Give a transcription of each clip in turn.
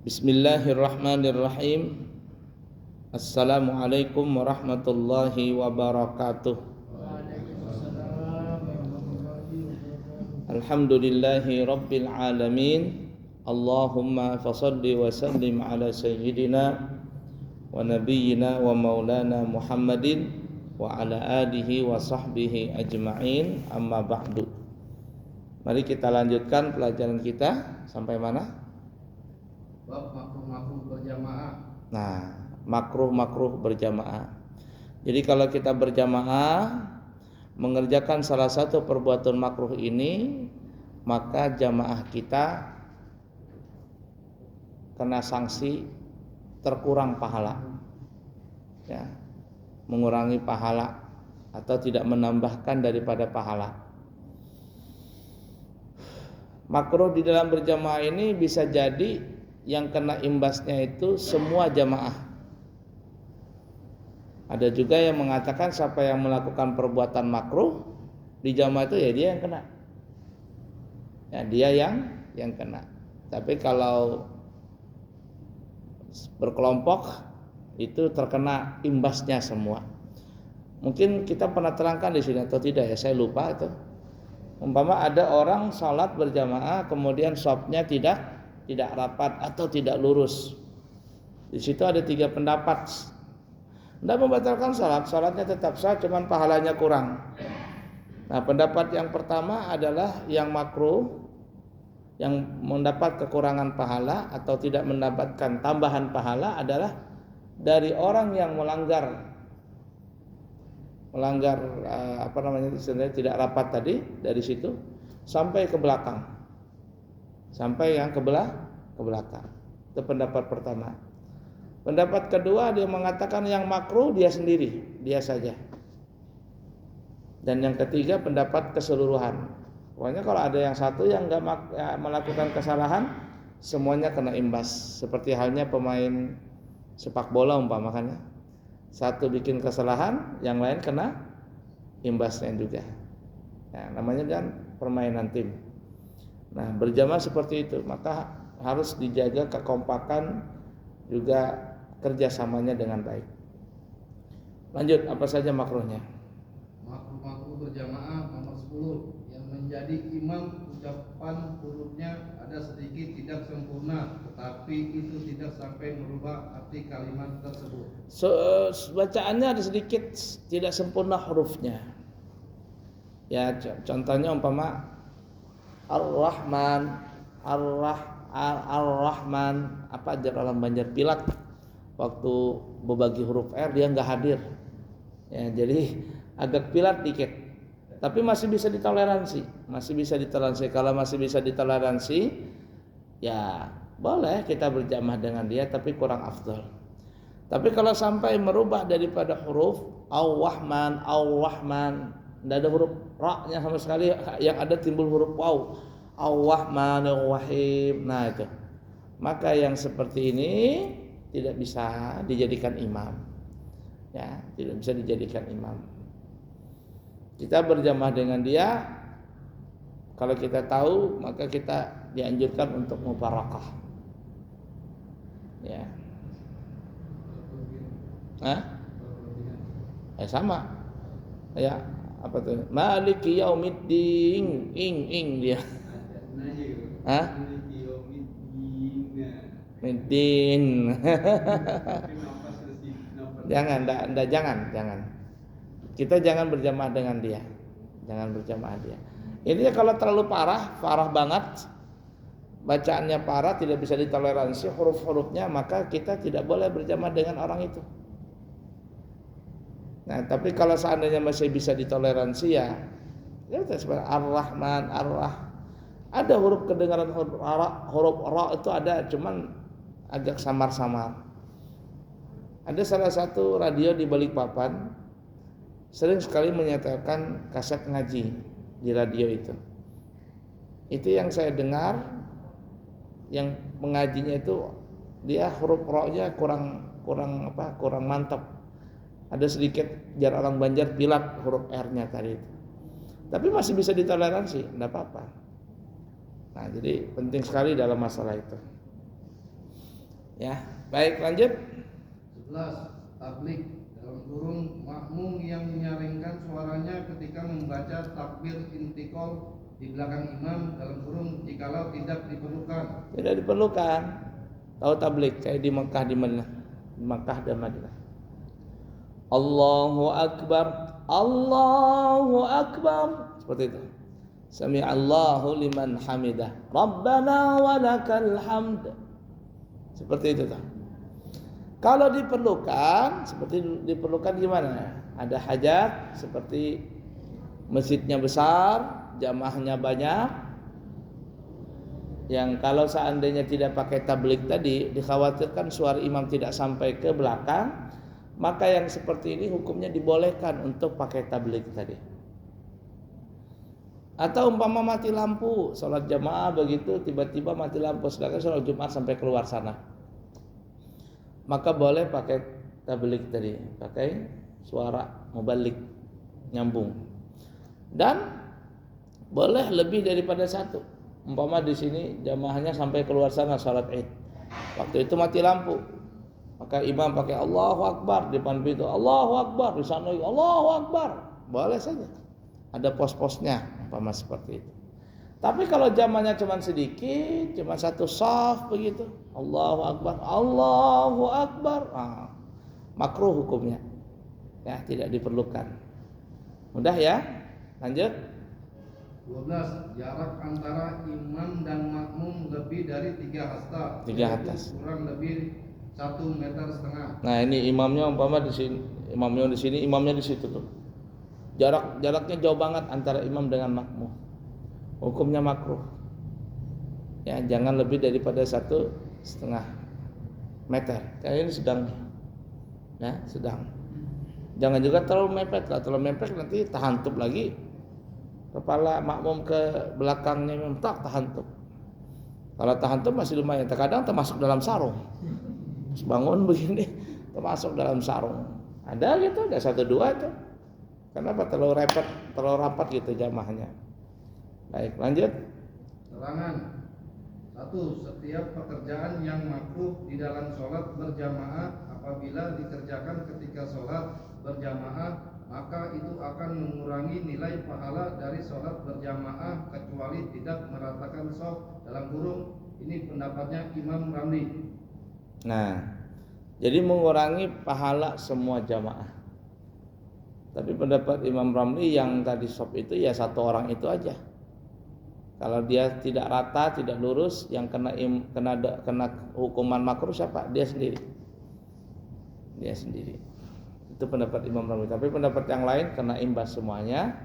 Bismillahirrahmanirrahim. Assalamualaikum warahmatullahi wabarakatuh. Alhamdulillahi rabbil alamin. Allahumma fasalli wa sallim ala sayyidina wa nabiyyina wa maulana Muhammadin wa ala alihi wa sahbihi ajma'in, amma ba'du. Mari kita lanjutkan pelajaran kita sampai mana? Bab makruh-makruh berjamaah. Nah, makruh-makruh berjamaah. Jadi kalau kita berjamaah mengerjakan salah satu perbuatan makruh ini, maka jamaah kita kena sanksi terkurang pahala, ya, mengurangi pahala atau tidak menambahkan daripada pahala. Makruh di dalam berjamaah ini bisa jadi yang kena imbasnya itu semua jamaah. Ada juga yang mengatakan siapa yang melakukan perbuatan makruh di jamaah itu ya dia yang kena. Ya, dia yang kena. Tapi kalau berkelompok itu terkena imbasnya semua. Mungkin kita pernah terangkan di sini atau tidak ya, saya lupa itu. Umpama ada orang salat berjamaah kemudian shafnya tidak rapat atau tidak lurus. Di situ ada 3 pendapat. Tidak membatalkan salatnya tetap sah, cuman pahalanya kurang. Nah, pendapat yang pertama adalah yang makruh, yang mendapat kekurangan pahala atau tidak mendapatkan tambahan pahala adalah dari orang yang melanggar tidak rapat tadi dari situ sampai ke belakang. Sampai yang ke belakang. Itu pendapat pertama. Pendapat kedua dia mengatakan yang makruh dia sendiri, dia saja. Dan yang ketiga pendapat keseluruhan. Pokoknya kalau ada yang satu yang enggak melakukan kesalahan, semuanya kena imbas. Seperti halnya pemain sepak bola umpamakannya. Satu bikin kesalahan, yang lain kena imbasnya juga. Ya, namanya kan permainan tim. Nah, berjamaah seperti itu, maka harus dijaga kekompakan juga kerjasamanya dengan baik. Lanjut, apa saja makruhnya? Makruh-makruh berjamaah nomor 10, yang menjadi imam ucapan hurufnya ada sedikit tidak sempurna, tetapi itu tidak sampai merubah arti kalimat tersebut. Bacaannya ada sedikit tidak sempurna hurufnya. Ya, contohnya umpama Ar-Rahman, Ar-Rahman, apa ajar orang Banjar Pilat waktu berbagi huruf R dia nggak hadir, ya, jadi agak pilat dikit, tapi masih bisa ditoleransi, Kalau masih bisa ditoleransi, ya boleh kita berjamaah dengan dia, tapi kurang afdal. Tapi kalau sampai merubah daripada huruf Ar-Rahman, tidak ada huruf ra-nya sama sekali, yang ada timbul huruf waw, Ar-Rahmanir-Rahim. Nah itu, maka yang seperti ini tidak bisa dijadikan imam. Ya, tidak bisa dijadikan imam. Kita berjamaah dengan dia, kalau kita tahu maka kita dianjurkan untuk mubarakah. Ya. Sama. Ya, apa tuh? Maliki yaumiddin, dia. Middin. Jangan. Kita jangan berjamaah dengan dia. Ini kalau terlalu parah banget, bacaannya parah, tidak bisa ditoleransi huruf-hurufnya, maka kita tidak boleh berjamaah dengan orang itu. Nah, tapi kalau seandainya masih bisa ditoleransi ya seperti Ar-Rahman, ada huruf kedengaran huruf ra itu ada, cuman agak samar-samar. Ada salah satu radio di Balikpapan sering sekali menyatakan kaset ngaji di radio itu. Itu yang saya dengar, yang mengajinya itu dia huruf ra-nya kurang mantap. Ada sedikit jar orang Banjar Pilat huruf R-nya tadi itu. Tapi masih bisa ditoleransi, tidak apa-apa. Nah, jadi penting sekali dalam masalah itu. Ya, baik lanjut. 11. Tablik dalam kurung makmum yang menyaringkan suaranya ketika membaca takbir intikal di belakang imam dalam kurung jikalau tidak diperlukan. Tidak diperlukan. Tahu tablik kayak di Mekah di Madinah. Di Mekah dan Madinah. Allahu Akbar, Allahu Akbar. Seperti itu. Sami'allahu liman hamidah. Rabbana walakal hamd. Seperti itu. Kalau diperlukan, seperti diperlukan gimana? Ada hajat seperti masjidnya besar, jamaahnya banyak. Yang kalau seandainya tidak pakai tablik tadi, dikhawatirkan suara imam tidak sampai ke belakang, maka yang seperti ini hukumnya dibolehkan untuk pakai tablik tadi. Atau umpama mati lampu, sholat jamaah begitu tiba-tiba mati lampu, sedangkan sholat Jumat sampai keluar sana, maka boleh pakai tablik tadi, pakai suara mubalik nyambung. Dan boleh lebih daripada satu. Umpama di sini jamaahnya sampai keluar sana sholat Id, waktu itu mati lampu, maka imam pakai Allahu Akbar di depan pintu, Allahu Akbar di sana, Allahu Akbar, boleh saja. Ada pos-posnya, umpama seperti itu. Tapi kalau jamaahnya cuma sedikit, cuma satu shaf begitu, Allahu Akbar, Allahu Akbar, makruh hukumnya. Ya, tidak diperlukan. Mudah ya? Lanjut. 12. Jarak antara imam dan makmum lebih dari 3 hasta. 3 hasta. Kurang lebih 1,5 meter. Nah, ini imamnya umpama di sini, imamnya di sini, imamnya di situ tuh. Jaraknya jauh banget antara imam dengan makmum. Hukumnya makruh. Ya, jangan lebih daripada 1,5 meter. Kayak ini sedang. Ya, sedang. Jangan juga terlalu mepet. Kalau terlalu mepet nanti tahantup lagi. Kepala makmum ke belakangnya memang tahantup. Kalau tahantup masih lumayan. Terkadang termasuk dalam sarung. Terus bangun begini termasuk dalam sarung. Ada gitu, ada 1-2 itu. Kenapa terlalu rapat gitu jamaahnya. Baik, lanjut. Terangan. 1. Setiap pekerjaan yang makruh di dalam sholat berjamaah apabila dikerjakan ketika sholat berjamaah, maka itu akan mengurangi nilai pahala dari sholat berjamaah kecuali tidak meratakan shaf dalam kurung. Ini pendapatnya Imam Ramli. Nah, jadi mengurangi pahala semua jamaah. Tapi pendapat Imam Ramli yang tadi shaf itu ya 1 orang itu aja. Kalau dia tidak rata, tidak lurus, yang kena hukuman makruh siapa? Dia sendiri. Dia sendiri. Itu pendapat Imam Ramli. Tapi pendapat yang lain kena imbas semuanya.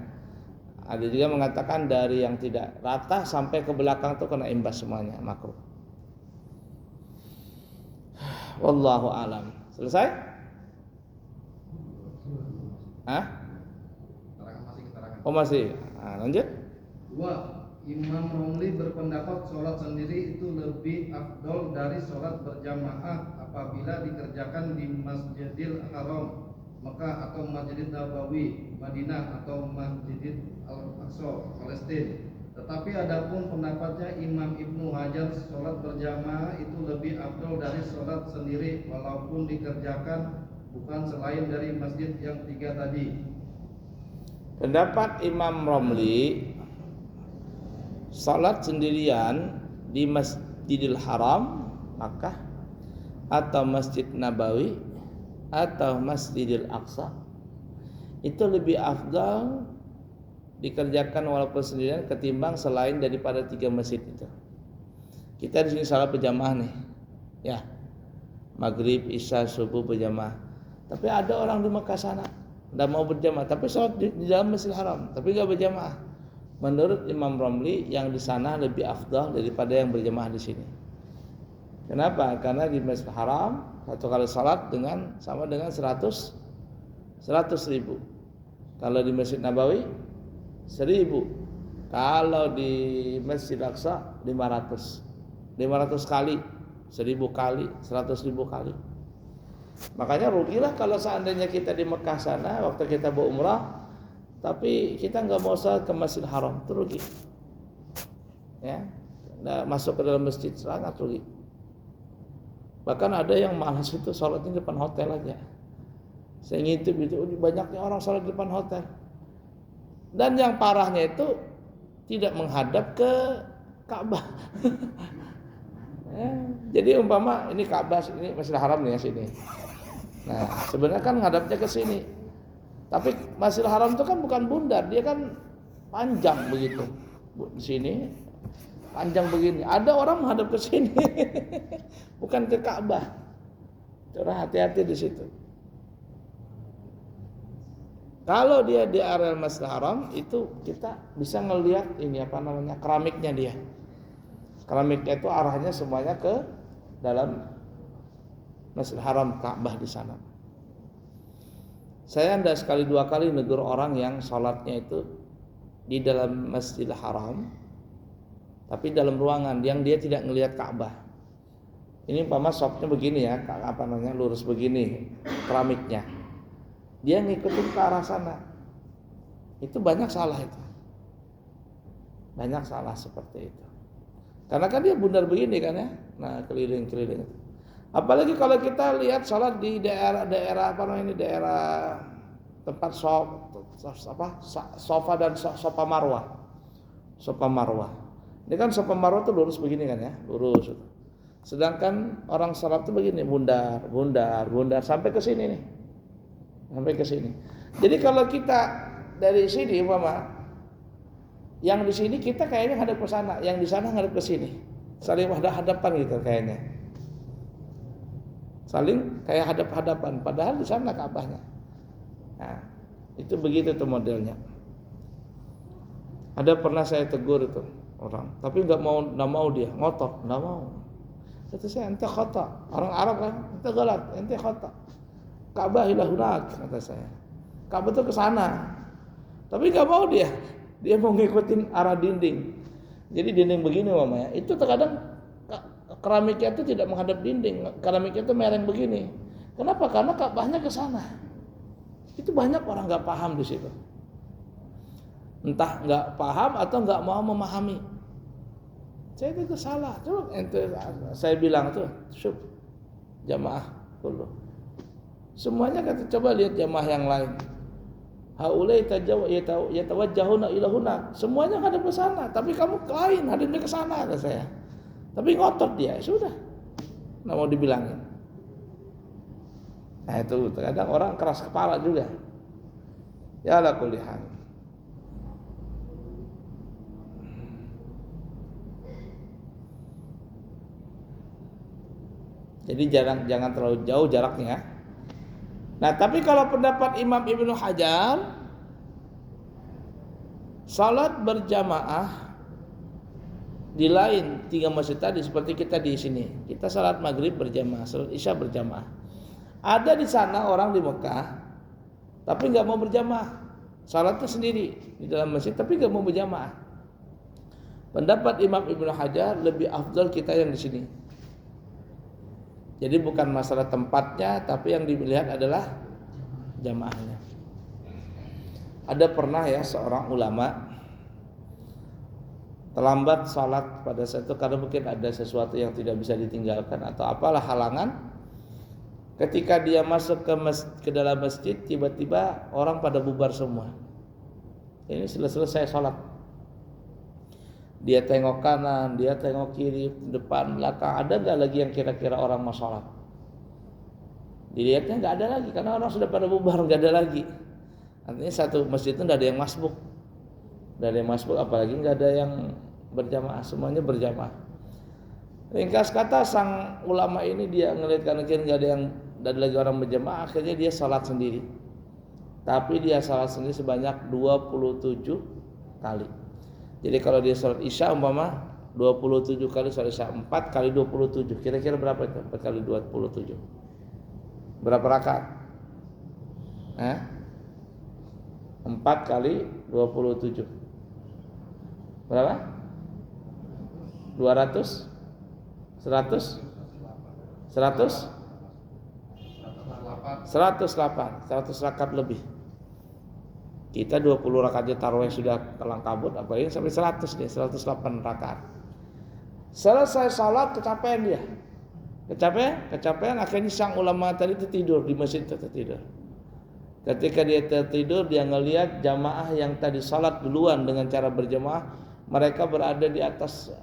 Ada juga mengatakan dari yang tidak rata sampai ke belakang itu kena imbas semuanya, makruh. Wallahu alam. Selesai? Hah? Oh masih. Nah, lanjut. 2. Imam Romli berpendapat sholat sendiri itu lebih afdol dari sholat berjamaah apabila dikerjakan di Masjidil Haram Mekah atau Masjid Nabawi Madinah atau Masjid Al-Aqsa Palestina. Tetapi adapun pendapatnya Imam Ibnu Hajar sholat berjamaah itu lebih afdol dari sholat sendiri walaupun dikerjakan bukan selain dari masjid yang 3 tadi. Pendapat Imam Romli, salat sendirian di Masjidil Haram Makkah atau Masjid Nabawi atau Masjidil Aqsa itu lebih afdal dikerjakan walaupun sendirian ketimbang selain daripada 3 masjid itu. Kita di sini salat berjamaah nih, ya, maghrib, isya, subuh berjamaah. Tapi ada orang di Mekah sana tidak mau berjamaah, tapi salat di dalam Masjidil Haram, tapi nggak berjamaah. Menurut Imam Romli yang di sana lebih afdal daripada yang berjamaah di sini. Kenapa? Karena di Masjidil Haram 1 kali salat sama dengan 100 ribu. Kalau di Masjid Nabawi 1000. Kalau di Masjid Aqsa 500 kali, 1000 kali, 100.000 kali. Makanya rugilah kalau seandainya kita di Mekah sana waktu kita berumrah, tapi kita nggak mau salat ke Masjid Haram, itu rugi. Ya, masuk ke dalam masjid sangat rugi. Bahkan ada yang malas itu sholatnya di depan hotel aja. Saya ngintip itu banyaknya orang sholat di depan hotel. Dan yang parahnya itu tidak menghadap ke Ka'bah. Jadi umpama ini Ka'bah, ini Masjidil Haram nih ya sini. Nah, sebenarnya kan ngadapnya ke sini. Tapi Masjidil Haram itu kan bukan bundar, dia kan panjang begitu. Di sini panjang begini. Ada orang menghadap ke sini. Bukan ke Ka'bah. Coba hati-hati di situ. Kalau dia di area Masjidil Haram itu kita bisa ngelihat ini apa namanya keramiknya dia. Keramiknya itu arahnya semuanya ke dalam Masjidil Haram, Ka'bah di sana. Saya anda sekali dua kali negur orang yang sholatnya itu di dalam Masjidil Haram, tapi dalam ruangan yang dia tidak ngelihat Ka'bah. Ini umpama shopnya begini ya, apa namanya lurus begini keramiknya. Dia ngikutin ke arah sana. Itu banyak salah itu. Banyak salah seperti itu. Karena kan dia bundar begini kan ya. Nah, keliling-keliling. Apalagi kalau kita lihat sholat di daerah apa namanya ini daerah tempat sofa dan sofa marwah. Sofa marwah. Ini kan sofa marwah tuh lurus begini kan ya, lurus. Sedangkan orang sholat tuh begini, bundar sampai ke sini nih. Sampai ke sini. Jadi kalau kita dari sini umpama yang di sini kita kayaknya hadap ke sana, yang di sana hadap ke sini. Saling hadap-hadapan gitu kayaknya. Saling kayak hadap-hadapan padahal di sana Ka'bahnya. Nah, itu begitu tuh modelnya. Ada pernah saya tegur itu orang, tapi nggak mau dia, ngotot, nggak mau. Kata saya, ente khata. Orang Arab kan, ente galat, ente khata. Ka'bah ila hunak, kata saya. Ka'bah itu ke sana. Tapi nggak mau dia. Dia mau ngikutin arah dinding. Jadi dinding begini mamanya. Itu terkadang keramiknya itu tidak menghadap dinding. Keramiknya itu mereng begini. Kenapa? Karena Ka'bahnya ke sana. Itu banyak orang nggak paham di situ. Entah nggak paham atau nggak mau memahami. Saya itu salah. Coba ente saya bilang tuh, syuk jamaah dulu. Semuanya kata coba lihat jamaah yang lain. Haulai yatawajjahuna ila hunak. Semuanya hadap ke sana, tapi kamu lain hadapnya ke sana kata saya. Tapi ngotot dia, sudah. Enggak mau dibilangin. Nah, itu terkadang orang keras kepala juga. Ya ala kulli hal. Jadi jangan terlalu jauh jaraknya. Nah, tapi kalau pendapat Imam Ibnu Hajar, salat berjamaah di lain 3 masjid tadi seperti kita di sini. Kita salat maghrib berjamaah, salat isya berjamaah. Ada di sana orang di Mekah, tapi nggak mau berjamaah. Salatnya sendiri di dalam masjid, tapi nggak mau berjamaah. Pendapat Imam Ibnu Hajar lebih afdal kita yang di sini. Jadi bukan masalah tempatnya, tapi yang dilihat adalah jamaahnya. Ada pernah ya seorang ulama terlambat salat pada saat itu karena mungkin ada sesuatu yang tidak bisa ditinggalkan atau apalah halangan. Ketika dia masuk ke dalam masjid, tiba-tiba orang pada bubar semua. Ini selesai salat. Dia tengok kanan, dia tengok kiri, depan, belakang. Ada nggak lagi yang kira-kira orang mau sholat? Dilihatnya nggak ada lagi, karena orang sudah pada bubar, nggak ada lagi. Artinya satu masjid itu nggak ada yang masbuk, nggak ada yang masbuk, apalagi nggak ada yang berjamaah, semuanya berjamaah. Ringkas kata sang ulama ini dia ngelihat kanan kiri nggak ada lagi orang berjamaah, akhirnya dia sholat sendiri. Tapi dia sholat sendiri sebanyak 27 kali. Jadi kalau dia sholat isya umpama 27 kali sholat isya, 4 kali 27, kira-kira berapa itu? 4 kali 27 berapa rakaat? 4 kali 27 berapa? 200? 100? 100? 108 rakaat lebih. Kita 20 rakaatnya tarawih sudah kelang kabut, apalagi sampai 100 nih, 108 rakaat. Selesai salat kecapean dia. Kecapean akhirnya sang ulama tadi itu tidur di masjid itu tidur. Ketika dia tertidur, dia ngelihat jamaah yang tadi salat duluan dengan cara berjamaah, mereka berada di atas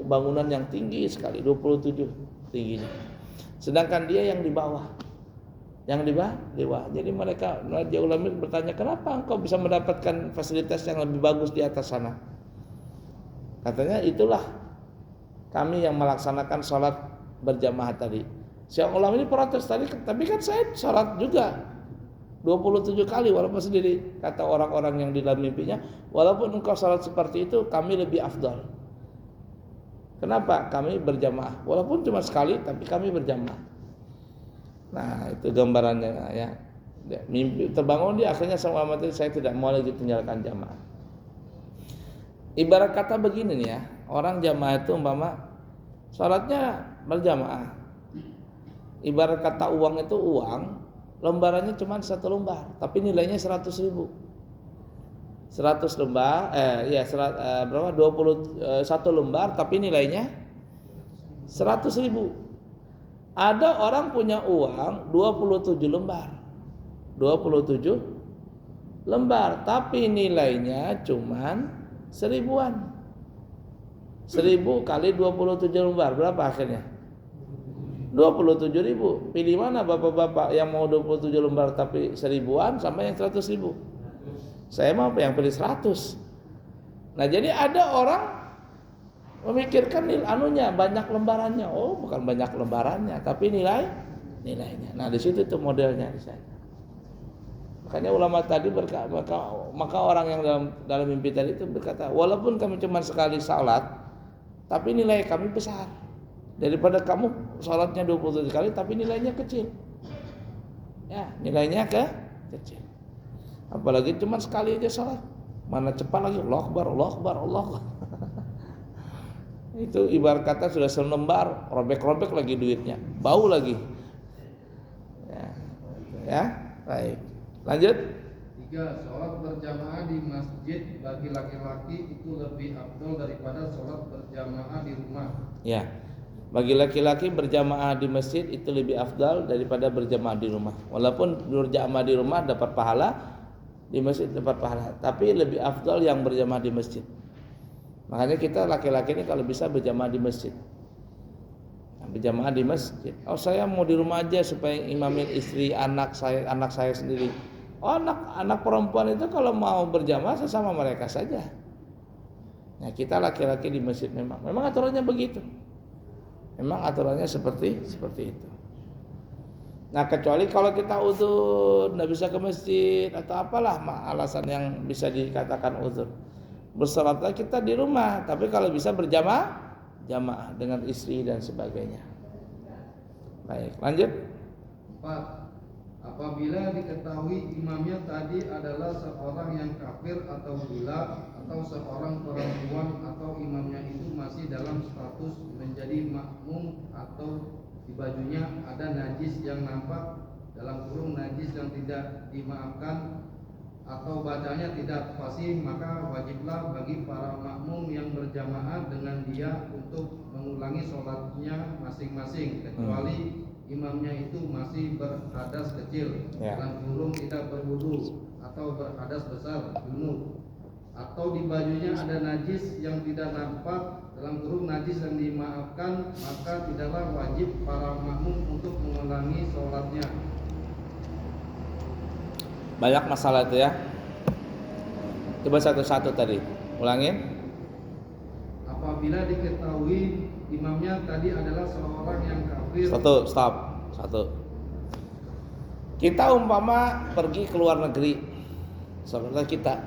bangunan yang tinggi sekali, 27 tingginya. Sedangkan dia yang di bawah. Yang di bawah. Jadi dia ulama bertanya, "Kenapa engkau bisa mendapatkan fasilitas yang lebih bagus di atas sana?" Katanya, "Itulah kami yang melaksanakan salat berjamaah tadi." Syekh ulama ini protes tadi, "Tapi kan saya salat juga 27 kali walaupun sendiri." Kata orang-orang yang di dalam mimpinya, "Walaupun engkau salat seperti itu, kami lebih afdal." Kenapa? Kami berjamaah. Walaupun cuma sekali, tapi kami berjamaah. Nah, itu gambarannya ya. Mimpi terbangun dia akhirnya sama ulama tadi, "Saya tidak mau lagi tinggalkan jamaah." Ibarat kata begini nih ya, orang jamaah itu umpama salatnya berjamaah. Ibarat kata uang itu uang, lembarannya cuma 1 lembar, tapi nilainya 100.000. 100 lembar, berapa? 21 lembar, tapi nilainya 100.000. Ada orang punya uang 27 lembar, 27 lembar, tapi nilainya cuma 1000-an. 1000 kali 27 lembar, berapa akhirnya? 27.000. Pilih mana bapak-bapak yang mau 27 lembar tapi 1000-an sama yang 100.000? Saya mau yang pilih 100. Nah, jadi ada orang memikirkan anunya banyak lembarannya. Oh, bukan banyak lembarannya, tapi nilainya. Nah, di situ tuh modelnya di sana. Makanya ulama tadi maka orang yang dalam mimpi tadi itu berkata, "Walaupun kami cuma sekali salat, tapi nilai kami besar. Daripada kamu sholatnya 27 kali tapi nilainya kecil." Ya, nilainya kecil. Apalagi cuma sekali aja sholat. Mana cepat lagi, Allahu Akbar, Allahu Akbar, Allahu Akbar. Itu ibarat kata sudah selembar, robek-robek lagi duitnya, bau lagi. Ya, baik. Lanjut. 3. Sholat berjamaah di masjid bagi laki-laki itu lebih afdal daripada sholat berjamaah di rumah. Ya. Bagi laki-laki berjamaah di masjid itu lebih afdal daripada berjamaah di rumah. Walaupun berjamaah di rumah dapat pahala, di masjid dapat pahala, tapi lebih afdal yang berjamaah di masjid. Makanya kita laki-laki ini kalau bisa berjamaah di masjid. Berjamaah di masjid. Oh, saya mau di rumah aja supaya imamin istri anak saya sendiri. Oh, anak perempuan itu kalau mau berjamaah sesama mereka saja. Nah, kita laki-laki di masjid memang aturannya begitu. Memang aturannya seperti itu. Nah, kecuali kalau kita uzur, tidak bisa ke masjid atau apalah alasan yang bisa dikatakan uzur. Bersalatlah kita di rumah, tapi kalau bisa jamaah dengan istri dan sebagainya. Baik, lanjut. 4. Apabila diketahui imamnya tadi adalah seorang yang kafir atau gila atau seorang perempuan atau imamnya itu masih dalam status menjadi makmum atau di bajunya ada najis yang nampak dalam kurung najis yang tidak dimaafkan atau bacanya tidak fasih, maka wajiblah bagi para makmum yang berjamaah dengan dia untuk mengulangi sholatnya masing-masing kecuali imamnya itu masih berhadas kecil, dalam kurung tidak berwudu atau berhadas besar junub, atau di bajunya ada najis yang tidak nampak dalam kurung najis yang dimaafkan, maka tidaklah wajib para makmum untuk mengulangi sholatnya. Banyak masalah itu ya. Coba satu-satu tadi, ulangin. Apabila diketahui imamnya tadi adalah seorang yang kafir. Satu. Kita umpama pergi ke luar negeri, saudara kita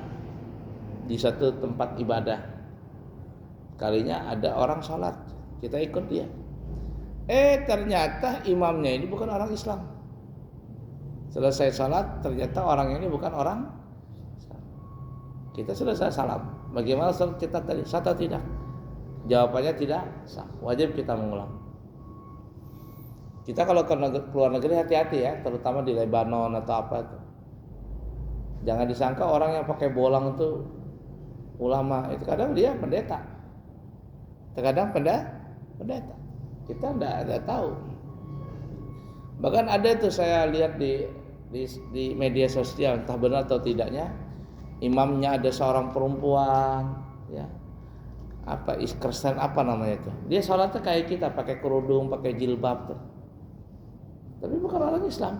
di satu tempat ibadah, kalinya ada orang sholat, kita ikut dia. Ternyata imamnya ini bukan orang Islam. Selesai sholat, ternyata orang ini bukan orang Islam. Kita selesai salam. Bagaimana sholat kita tadi? Sah atau tidak? Jawabannya tidak sah. Wajib kita mengulang. Kita kalau ke luar negeri hati-hati ya, terutama di Lebanon atau apa itu. Jangan disangka orang yang pakai bolang itu ulama. Itu kadang dia pendeta. Terkadang pendeta. Kita tidak tahu. Bahkan ada itu saya lihat di media sosial, entah benar atau tidaknya, imamnya ada seorang perempuan, ya, apa Kristen apa namanya itu. Dia sholatnya kayak kita, pakai kerudung, pakai jilbab tuh. Tapi bukan orang Islam.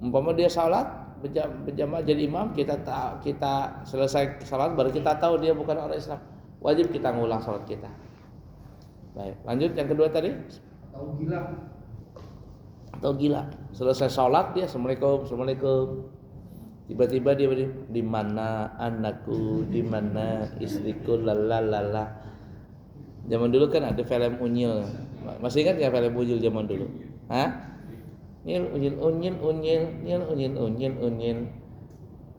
Umpama dia sholat berjamaah jadi imam, kita selesai sholat baru kita tahu dia bukan orang Islam. Wajib kita ngulang sholat kita. Baik, lanjut yang kedua tadi. Atau gila. Selesai sholat dia assalamualaikum. Tiba-tiba dia di mana anakku, di mana istriku, lalala. Zaman dulu kan ada film Unyil. Masih ingat nggak film Unyil zaman dulu? Hah? Unyil.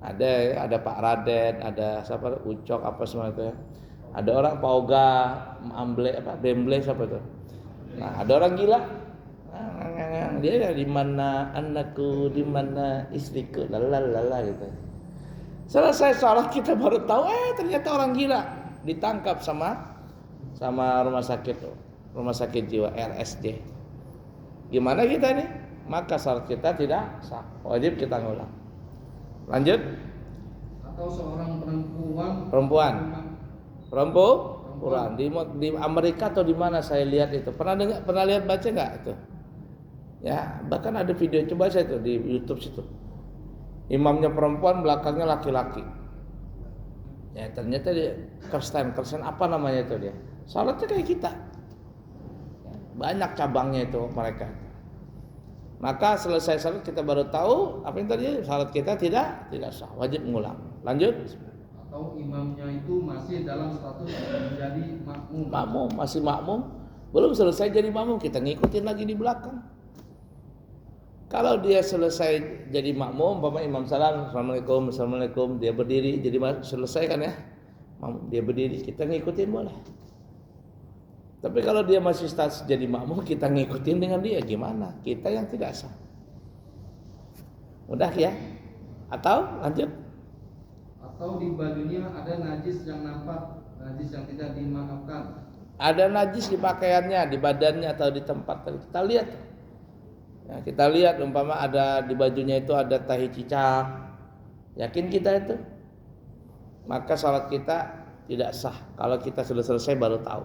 Ada Pak Raden, ada siapa? Ucok apa semua itu. Ada orang Pak Oga, Bemble siapa itu? Nah, ada orang gila. Dia di mana anakku, di mana istriku, lalala gitu. Selesai sholat kita baru tahu ternyata orang gila ditangkap sama rumah sakit jiwa RSJ. Gimana kita nih? Maka sholat kita tidak sah, wajib kita ngulang. Lanjut. Atau seorang perempuan di Amerika atau di mana saya lihat itu. Pernah lihat baca nggak itu? Ya, bahkan ada video, coba saya itu di YouTube situ. Imamnya perempuan, belakangnya laki-laki. Ya, ternyata dia Kristen apa namanya itu dia? Salatnya kayak kita. Ya, banyak cabangnya itu mereka. Maka selesai salat kita baru tahu apa yang tadi, salat kita tidak sah, wajib mengulang. Lanjut. Atau imamnya itu masih dalam status menjadi makmum. Masih makmum, belum selesai jadi makmum, kita ngikutin lagi di belakang. Kalau dia selesai jadi makmum, umpama imam salam, assalamualaikum, dia berdiri, jadi selesai kan ya, dia berdiri, kita ngikutin boleh. Tapi kalau dia masih status jadi makmum, kita ngikutin dengan dia, gimana? Kita yang tidak sah. Mudah ya? Atau lanjut? Atau di bajunya ada najis yang nampak, najis yang tidak dimaafkan. Ada najis di pakaiannya, di badannya atau di tempat, kita lihat. Ya, kita lihat umpama ada di bajunya itu ada tahi cicak, yakin kita itu, maka salat kita tidak sah. Kalau kita sudah selesai baru tahu.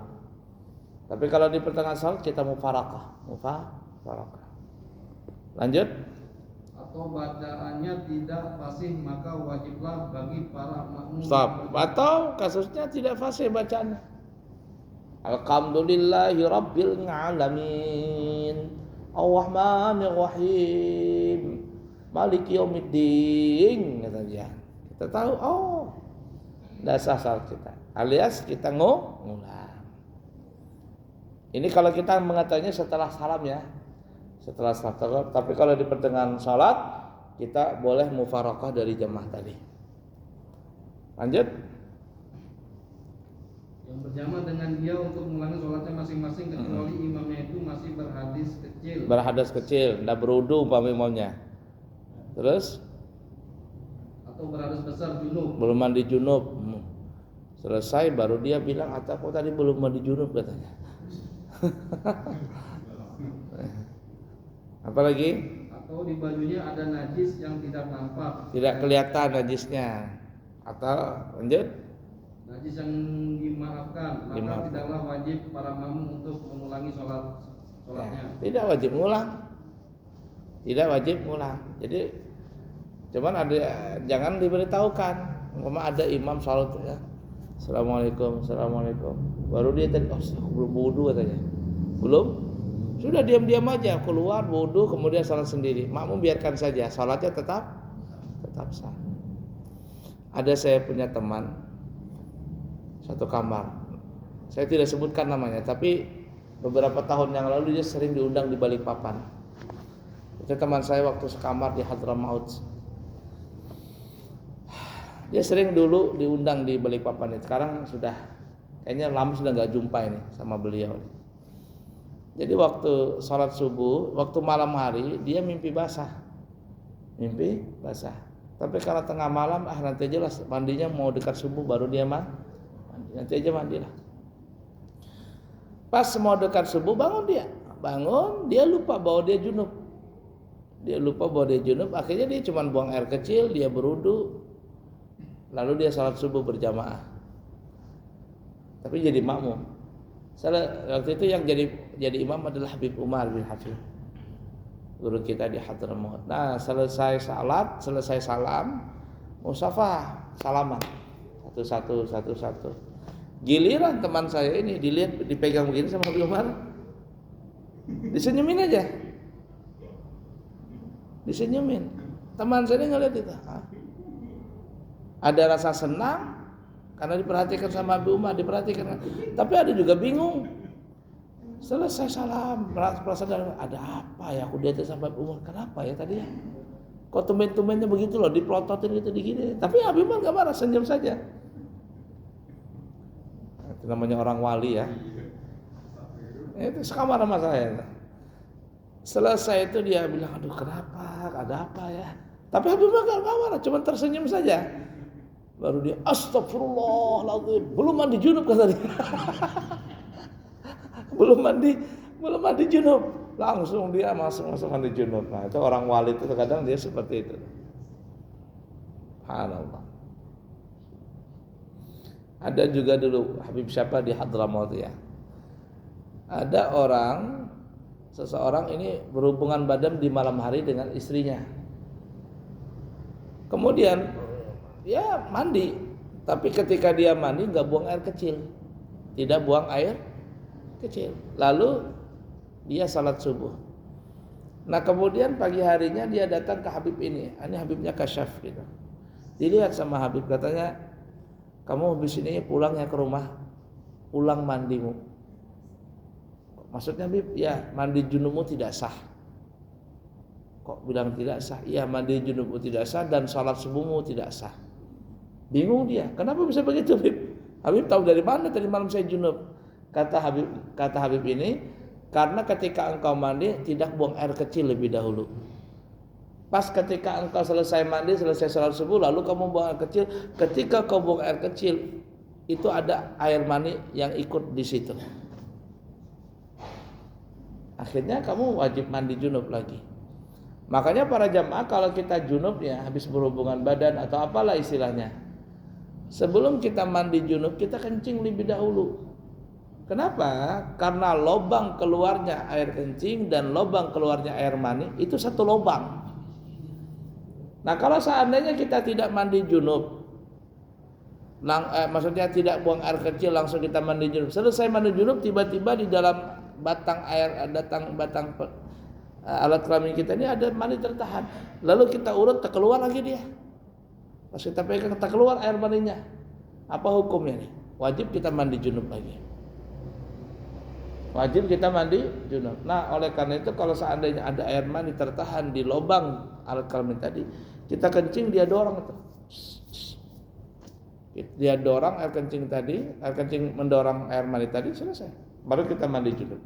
Tapi kalau di pertengahan salat kita mufarakah. Lanjut. Atau bacaannya tidak fasih, maka wajiblah bagi para makmum. Stop. Atau kasusnya tidak fasih bacaannya. Alhamdulillahi rabbil alamin. Ar-Rahmanir Rahim, Maliki Yaumiddin, katanya. Kita tahu, dasar salat kita. Alias kita ngulang. Ini kalau kita mengatakannya setelah salam ya. Setelah salam. Tapi kalau di pertengahan salat kita boleh mufarakah dari jamaah tadi. Lanjut. Yang berjamaah dengan dia untuk mengulangi sholatnya masing-masing kecuali imamnya itu masih berhadas kecil, tidak berwudu umpama imamnya. Terus atau berhadas besar junub, belum mandi junub. Selesai baru dia bilang, "Aku tadi belum mandi junub," katanya. Apalagi? Atau di bajunya ada najis yang tidak nampak, tidak kelihatan najisnya. Atau lanjut. Najis yang dimaafkan, maka tidaklah wajib para makmum untuk mengulangi sholatnya. Ya, tidak wajib mengulang. Jadi cuman ada, jangan diberitahukan. Umpama ada imam salat ya, assalamualaikum, baru dia tadi, belum wudu katanya. Belum, sudah diam-diam aja keluar wudu kemudian salat sendiri. Makmum biarkan saja, salatnya tetap sah. Ada saya punya teman satu kamar, saya tidak sebutkan namanya, tapi beberapa tahun yang lalu dia sering diundang di Balikpapan. Itu teman saya waktu sekamar di Hadramaut. Dia sering dulu diundang di Balikpapan. Sekarang sudah kayaknya lama sudah nggak jumpa ini sama beliau. Jadi waktu sholat subuh, waktu malam hari dia mimpi basah. Tapi kalau tengah malam nanti aja lah, mandinya mau dekat subuh baru dia nanti aja mandilah. Pas mau dekat subuh bangun dia lupa bahwa dia junub. Akhirnya dia cuma buang air kecil, dia berwudu, lalu dia salat subuh berjamaah. Tapi jadi makmum. Waktu itu yang jadi imam adalah Habib Umar bin Hafid, guru kita di Hadramaut. Nah, selesai salam, musafah, salaman satu. Giliran teman saya ini dipegang begini sama Habib Umar, disenyumin aja. Teman saya ngeliat itu. Ada rasa senang karena diperhatikan sama Habib Umar, tapi ada juga bingung. Selesai salam, perasaan ada apa ya aku diajak sama Habib Umar, kenapa ya tadi ya? Kok tumben-tumbennya begitu loh, dipelototin gitu digini. Tapi Habib Umar gak marah, senyum saja. Itu namanya orang wali ya. Itu sekamar sama saya. Selesai itu dia bilang, aduh kenapa, ada apa ya? Tapi Habib Umar gak marah, cuma tersenyum saja. Baru dia, astagfirullahaladzim, belum mandi junub kata dia. belum mandi junub, langsung dia masuk mandi junub. Nah itu orang wali itu terkadang dia seperti itu. Subhanallah. Ada juga dulu Habib siapa di Hadramaut ya. Ada seseorang ini berhubungan badan di malam hari dengan istrinya. Kemudian ya mandi, tapi ketika dia mandi nggak buang air kecil, lalu dia salat subuh. Nah kemudian pagi harinya dia datang ke Habib ini Habibnya kasyaf gitu. Dilihat sama Habib, katanya kamu habis ini pulang ya ke rumah, ulang mandimu. Maksudnya Habib, ya mandi junubmu tidak sah. Kok bilang tidak sah? Iya mandi junubmu tidak sah dan salat subuhmu tidak sah. Bingung dia, kenapa bisa begitu Habib? Habib tahu dari mana tadi malam saya junub? Kata Habib ini, karena ketika engkau mandi tidak buang air kecil lebih dahulu. Pas ketika engkau selesai mandi, selesai salat subuh, lalu kamu buang air kecil. Ketika kau buang air kecil, itu ada air mani yang ikut di situ. Akhirnya kamu wajib mandi junub lagi. Makanya para jamaah kalau kita junub ya habis berhubungan badan atau apalah istilahnya, sebelum kita mandi junub kita kencing lebih dahulu. Kenapa? Karena lubang keluarnya air kencing dan lubang keluarnya air mani itu satu lubang. Nah kalau seandainya kita tidak mandi junub, maksudnya tidak buang air kecil langsung kita mandi junub, selesai mandi junub tiba-tiba di dalam batang alat kelamin kita ini ada mani tertahan, lalu kita urut keluar lagi dia. Pas kita pegang keluar air maninya, apa hukumnya nih? Wajib kita mandi junub lagi. Nah oleh karena itu kalau seandainya ada air mani tertahan di lubang alat kelamin tadi, kita kencing dia dorong itu. Dia dorong air kencing mendorong air mani tadi, selesai. Baru kita mandi junub.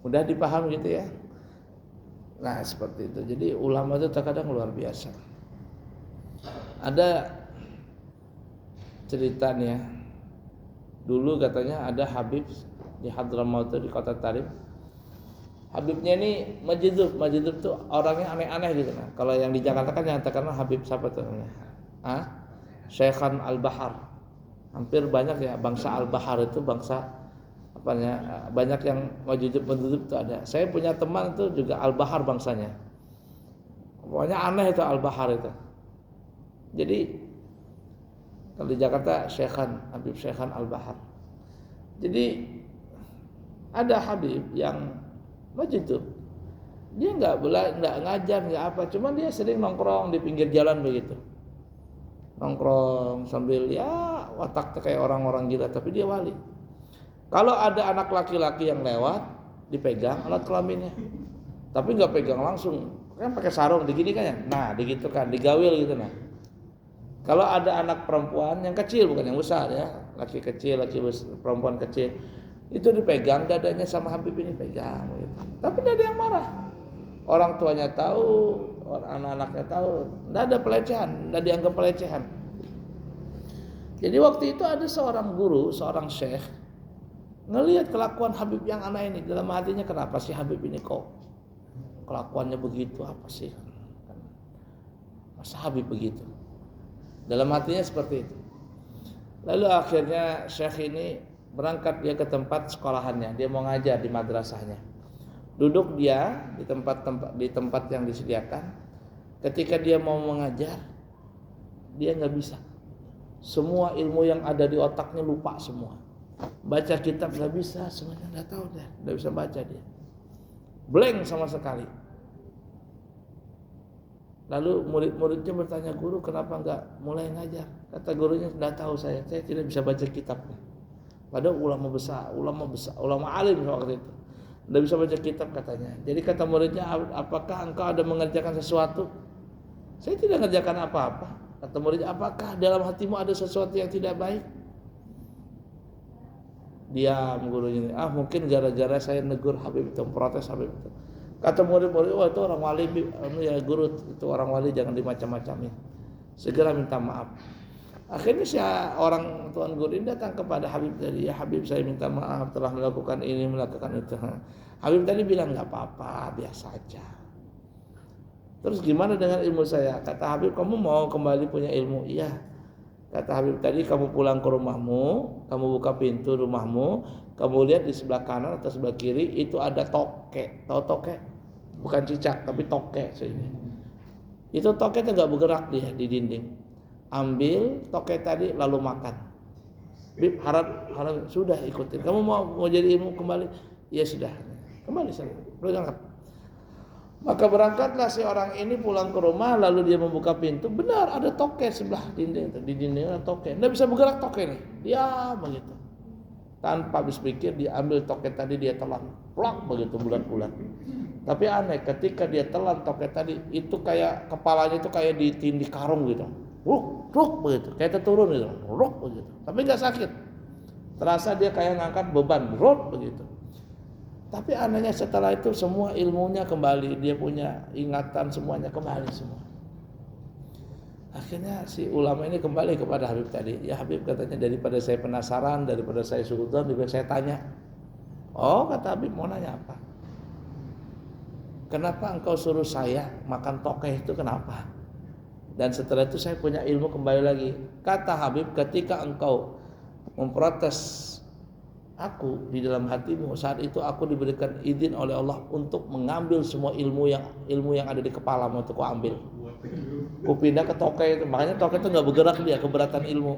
Mudah dipaham gitu ya. Nah seperti itu. Jadi ulama itu terkadang luar biasa. Ada ceritanya, dulu katanya ada Habib di Hadramaut di kota Tarif. Habibnya ini Majidub tuh orangnya aneh-aneh gitu. Nah, kalau yang di Jakarta kan yang terkenal Habib siapa tuh namanya? Syekhan Al-Bahar. Hampir banyak ya bangsa Al-Bahar itu bangsa apanya, banyak yang Majidub itu ada. Saya punya teman itu juga Al-Bahar bangsanya. Pokoknya aneh itu Al-Bahar itu. Jadi kalau di Jakarta Habib Syekhan Al-Bahar. Jadi ada Habib yang Majidub. Dia enggak ngajar, enggak apa, cuma dia sering nongkrong di pinggir jalan begitu. Nongkrong sambil ya watak kayak orang-orang gila, tapi dia wali. Kalau ada anak laki-laki yang lewat, dipegang alat kelaminnya. Tapi enggak pegang langsung, kan pakai sarung digini kan ya. Nah, digitu kan, digawil gitu nah. Kalau ada anak perempuan yang kecil bukan yang besar ya, laki perempuan kecil, itu dipegang dadanya sama Habib ini pegang gitu. Tapi tidak ada yang marah. Orang tuanya tahu, anak-anaknya tahu, tidak ada pelecehan, tidak dianggap pelecehan. Jadi waktu itu ada seorang guru, seorang syekh ngelihat kelakuan Habib yang aneh ini, dalam hatinya kenapa sih Habib ini kok kelakuannya begitu, apa sih? Masa Habib begitu? Dalam hatinya seperti itu. Lalu akhirnya Syekh ini berangkat dia ke tempat sekolahannya, dia mau ngajar di madrasahnya. Duduk dia di tempat yang disediakan. Ketika dia mau mengajar, dia nggak bisa. Semua ilmu yang ada di otaknya lupa semua. Baca kitab nggak bisa, semuanya nggak tahu dia, nggak bisa baca dia. Blank sama sekali. Lalu murid-muridnya bertanya, guru kenapa nggak mulai ngajar? Kata gurunya, nggak tahu saya tidak bisa baca kitabnya. Padahal ulama alim waktu itu, nggak bisa baca kitab katanya. Jadi kata muridnya, apakah engkau ada mengerjakan sesuatu? Saya tidak mengerjakan apa-apa. Kata muridnya, apakah dalam hatimu ada sesuatu yang tidak baik? Diam gurunya. Mungkin gara-gara saya negur Habib itu, protes Habib itu. Kata murid-murid, itu orang wali ya guru, itu orang wali jangan dimacam-macamin. Segera minta maaf. Akhirnya orang tuan guru ini datang kepada Habib tadi, ya Habib saya minta maaf telah melakukan ini, melakukan itu. Habib tadi bilang nggak apa-apa, biasa aja. Terus gimana dengan ilmu saya? Kata Habib, kamu mau kembali punya ilmu? Iya. Kata Habib tadi, kamu pulang ke rumahmu, kamu buka pintu rumahmu, kamu lihat di sebelah kanan atau sebelah kiri itu ada tokek. Tahu tokek? Bukan cicak, tapi tokek sini. Itu tokeknya nggak bergerak dia di dinding. Ambil tokek tadi lalu makan. Bib harap sudah ikutin. Kamu mau jadi ilmu kembali? Ya sudah. Kembali sana. Berangkat. Maka berangkatlah si orang ini pulang ke rumah, lalu dia membuka pintu. Benar ada tokek sebelah dinding. Di dinding ada tokek. Nggak bisa bergerak tokek nih. Dia begitu. Tanpa habis pikir dia ambil tokek tadi, dia telan. Plak begitu bulat-bulat. Tapi aneh, ketika dia telan tokek tadi, itu kayak kepalanya itu kayak ditindih karung gitu. Ruk begitu, kayak terturun gitu. Ruk begitu. Tapi nggak sakit. Terasa dia kayak ngangkat beban, ruk begitu. Tapi anehnya setelah itu semua ilmunya kembali, dia punya ingatan semuanya kembali semua. Akhirnya si ulama ini kembali kepada Habib tadi. Ya Habib katanya, daripada saya penasaran, daripada saya suudzon, juga saya tanya. Oh kata Habib, mau nanya apa? Kenapa engkau suruh saya makan tokek itu, kenapa? Dan setelah itu saya punya ilmu kembali lagi. Kata Habib, ketika engkau memprotes aku di dalam hatimu, saat itu aku diberikan izin oleh Allah untuk mengambil semua ilmu yang ada di kepalamu untuk kuambil. Ku pindah ke tokek itu. Makanya tokek itu nggak bergerak, dia keberatan ilmu.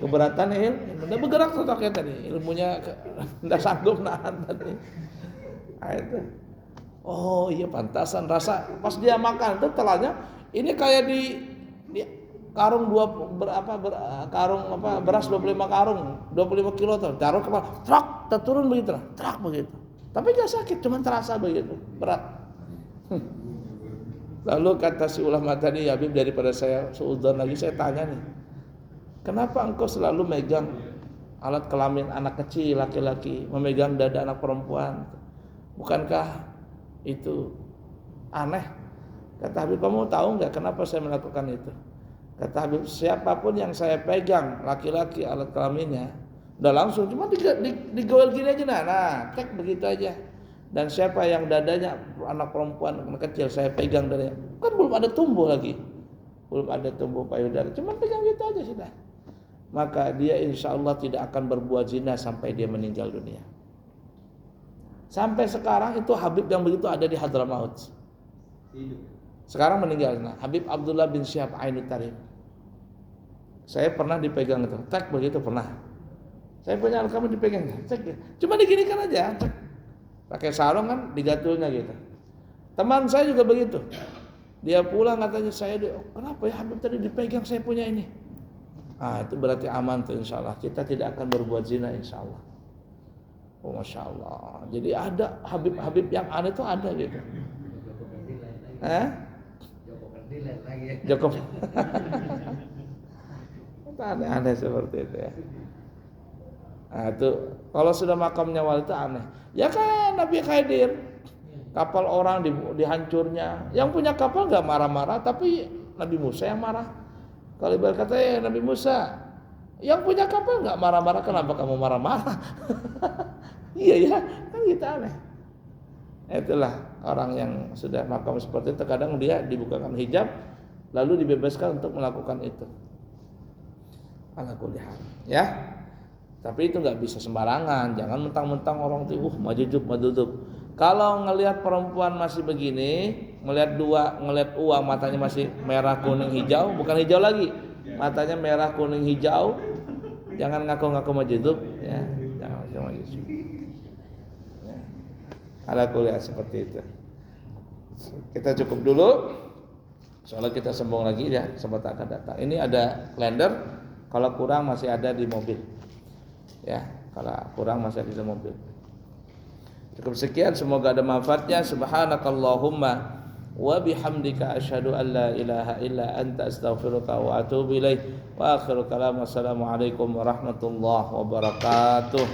Keberatan ilmu, nggak bergerak tuh tokek tadi. Ilmunya nggak sanggup nahan tadi. Nah, itu. Oh iya pantasan rasa pas dia makan itu telannya ini kayak di karung beras 25 karung 25 kilo tuh taruh kepala trak terturun begitu trak begitu, tapi nggak sakit, cuma terasa begitu berat. Lalu kata si ulama tadi, ya Habib, daripada saya suudzon lagi, saya tanya nih, kenapa engkau selalu megang alat kelamin anak kecil laki-laki, memegang dada anak perempuan, bukankah itu aneh? Kata Habib, kamu tahu nggak kenapa saya melakukan itu? Kata Habib, siapapun yang saya pegang laki-laki alat kelaminnya, udah langsung cuma digoel gini aja, nah tek begitu aja. Dan siapa yang dadanya anak perempuan anak kecil saya pegang dari, kan belum ada tumbuh lagi, belum ada tumbuh payudara, cuma pegang gitu aja sudah. Maka dia insya Allah tidak akan berbuat zina sampai dia meninggal dunia. Sampai sekarang itu Habib yang begitu ada di Hadramaut. Sekarang meninggal. Nah, Habib Abdullah bin Syihab Ainut Tarim. Saya pernah dipegang itu. Tak begitu pernah. Saya punya alat kamu dipegang. Cek. Cuma diginikan aja. Cek. Pakai sarung kan digatulnya gitu. Teman saya juga begitu. Dia pulang katanya, kenapa ya Habib tadi dipegang, saya punya ini. Itu berarti aman tuh insya Allah. Kita tidak akan berbuat zina insya Allah. Oh Masya Allah. Jadi ada Habib yang aneh itu ada gitu. Joko aneh seperti itu ya. Nah itu kalau sudah makamnya wali itu aneh. Ya kan Nabi Khidir, kapal orang dihancurnya. Yang punya kapal nggak marah-marah, tapi Nabi Musa yang marah. Kalau ibarat kata Nabi Musa, Yang punya kapal nggak marah-marah, kenapa kamu marah-marah? Iya ya, kan kita aneh. Itulah orang yang sudah makam seperti itu, kadang dia dibukakan hijab lalu dibebaskan untuk melakukan itu. Ala kulli hal, ya. Tapi itu nggak bisa sembarangan, jangan mentang-mentang orang tuh majujub madudub. Kalau ngelihat perempuan masih begini, ngelihat uang matanya masih merah kuning hijau, bukan hijau lagi, matanya merah kuning hijau, jangan ngaku-ngaku majudub, ya, jangan ngaku majudub. Ya. Ala kuliah seperti itu. Kita cukup dulu, soalnya kita sambung lagi ya, sempat akan datang. Ini ada kalender, kalau kurang masih ada di mobil, ya, kalau kurang masih ada di mobil. Cukup sekian, semoga ada manfaatnya. Subhanakallahumma wa bihamdika asyhadu an la ilaha illa anta astaghfiruka wa atubu ilaik. Wa akhiru kalam, assalamualaikum warahmatullahi wabarakatuh.